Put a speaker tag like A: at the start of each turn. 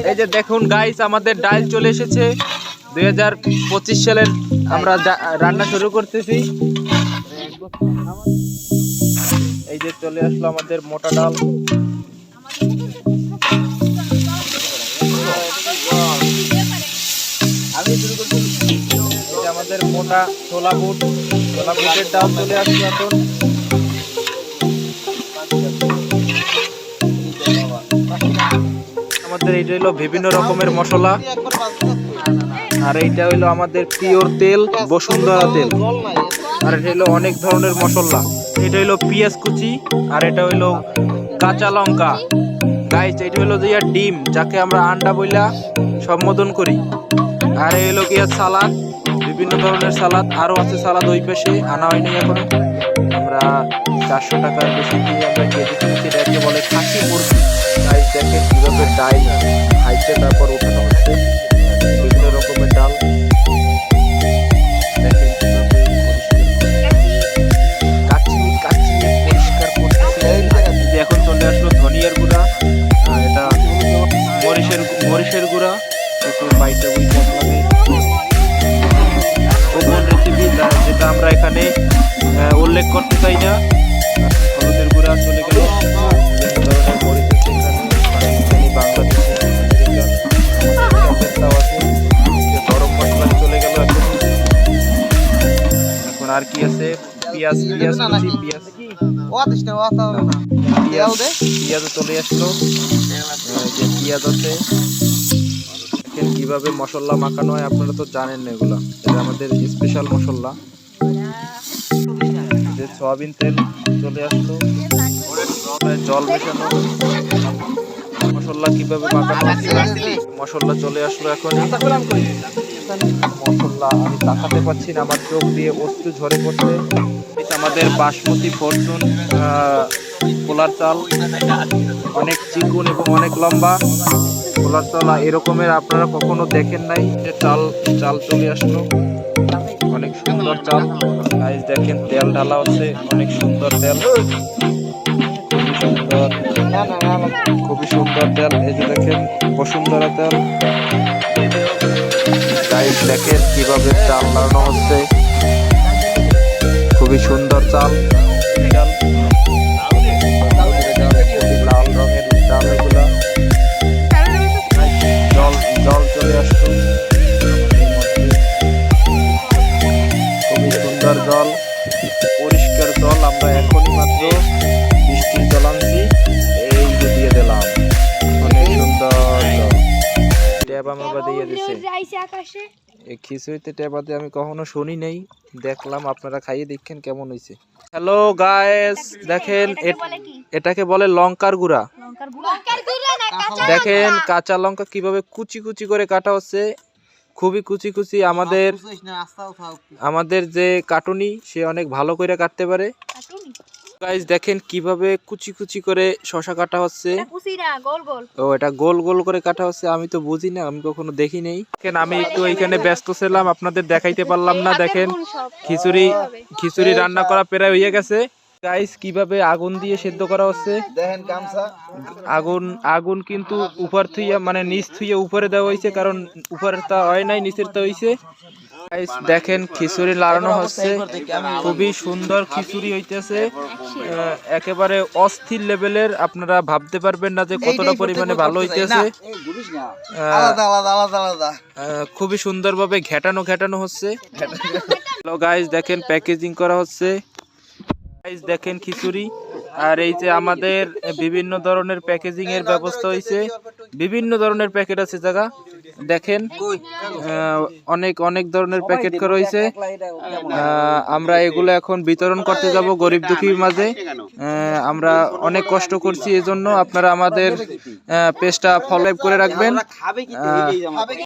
A: এই যে দেখুন গাইস, আমাদের ডাল চলে এসেছে। 2025 সালের আমরা রান্না শুরু করতেছি। এই যে চলে আসলো আমাদের মোটা ডাল। আমাদের মোটা ছোলা বুটের ডাল চলে আসলো এখন। আমাদের এইটা হলো বিভিন্ন রকমের মশলা, আর এইটা হইলো আমাদের পিওর তেল, বসুন্ধরা তেল। আর এটা হইলো অনেক ধরনের মশলা। এটা হইলো পেঁয়াজ কুচি, আর এটা হইলো কাঁচা লঙ্কা। গাইস, এটা হইলো যে ডিম, যাকে আমরা আন্ডা বইলা সম্বোধন করি। আর এই হলো গিয়া সালাদ, বিভিন্ন ধরনের সালাদ। আরো আছে সালাদ ওই পাশে, আনা হয়নি এখনো। আমরা 400 টাকার বেশি দিয়ে আমরা কেজি কিনছি। এটাকে বলে খাসি মুরগি। গাইস দেখেন কিভাবে ডাল খাইছে, তারপর উঠানো হচ্ছে বিভিন্ন রকমের ডাল। দেখেন কাচি পরিষ্কার করতেছে। এখন চলে আসলো ধনিয়ার গুঁড়া, এটা মরিচের গুঁড়া, একটু বাইটে রেসিপি যেটা আমরা এখানে উল্লেখ করতে চাই না। হলুদের গুঁড়া চলে গেল, গরম মশলা চলে গেল। এখন আর কি আছে? পেঁয়াজ চলে আসলো। যে পেঁয়াজ আছে, দেখেন কিভাবে মশলা মাখানো হয়। আপনারা তো জানেন না এগুলা, এটা আমাদের স্পেশাল মশলা। যে সয়াবিন তেল চলে আসলো, জল মেশানো মশলা কিভাবে মাখানো হচ্ছে। মশলা চলে আসলো এখন। মশলা আমি তাকাতে পারছি না, আমার চোখ দিয়ে অশ্রু ঝরে পড়ছে। আমাদের বাসমতি ফরচুন পোলার চাল, অনেক চিকন এবং অনেক লম্বা পোলার চাল। এরকমের আপনারা কখনো দেখেন নাই। চাল চলে আসলো, অনেক সুন্দর চাল। গাইস দেখেন তেল ঢালা হচ্ছে, অনেক সুন্দর তেল, খুবই সুন্দর তেল। এই যে দেখেন বসুন্ধরা তেল। গাইস দেখেন কিভাবে চাল লাগানো হচ্ছে, খুবই সুন্দর চাল। লাল রঙের চাল এগুলা। জল চলে আসলো, খুবই সুন্দর জল, পরিষ্কার জল। আমরা এখনই মাত্র বৃষ্টির জল আনছি, এই যে দিয়ে দিলাম, অনেক সুন্দর জল। ট্যাপ আমরা দিয়ে দিছে। এই খিচুড়িতে ট্যাপ দিয়ে আমি কখনো শুনি নাই, দেখলাম। আপনারা খাইয়ে দেখেন কেমন হয়েছে। হ্যালো গাইস, দেখেন এটাকে বলে লঙ্কার গুঁড়া। দেখেন কাঁচা লঙ্কা কিভাবে কুচি কুচি করে কাটা হচ্ছে, খুবই কুচি কুচি। আমাদের যে কাটুনি, সে অনেক ভালো করে কাটতে পারে। গাইস দেখেন কিভাবে কুচি কুচি করে শশা কাটা হচ্ছে। ও এটা গোল গোল করে কাটা হচ্ছে, আমি তো বুঝি না, আমি কখনো দেখি নাই। দেখেন আমি একটু এইখানে ব্যস্ত ছিলাম, আপনাদের দেখাইতে পারলাম না। দেখেন খিচুড়ি রান্না করা প্রায় হয়ে গেছে। গাইস কিভাবে আগুন দিয়ে সেদ্ধ করা হচ্ছে। দেখেন আগুন কিন্তু উপর থুইয়া, মানে নিচ থুইয়া উপরে দেওয়া হয়েছে, কারণ উপরের তা হয় নাই, নিচের তা হয়েছে। গাইস দেখেন খিচুড়ি লাগানো হচ্ছে, খুবই সুন্দর খিচুড়ি হইতেছে, একেবারে অস্থির লেভেলের। আপনারা ভাবতে পারবেন না যে কতটা পরিমাণে ভালো হইতেছে। খুবই সুন্দরভাবে ঘেটানো হচ্ছে। হ্যালো গাইস দেখেন প্যাকেজিং করা হচ্ছে। গাইস দেখেন খিচুড়ি, আর এই যে আমাদের বিভিন্ন ধরনের প্যাকেজিং এর ব্যবস্থা হয়েছে, বিভিন্ন ধরনের প্যাকেট আছে জায়গা। দেখেন অনেক ধরনের প্যাকেট করা হয়েছে। আমরা এগুলো এখন বিতরণ করতে যাব গরিব দুঃখীর মাঝে। আমরা অনেক কষ্ট করছি, এজন্য আপনারা আমাদের পেজটা ফলো করে রাখবেন।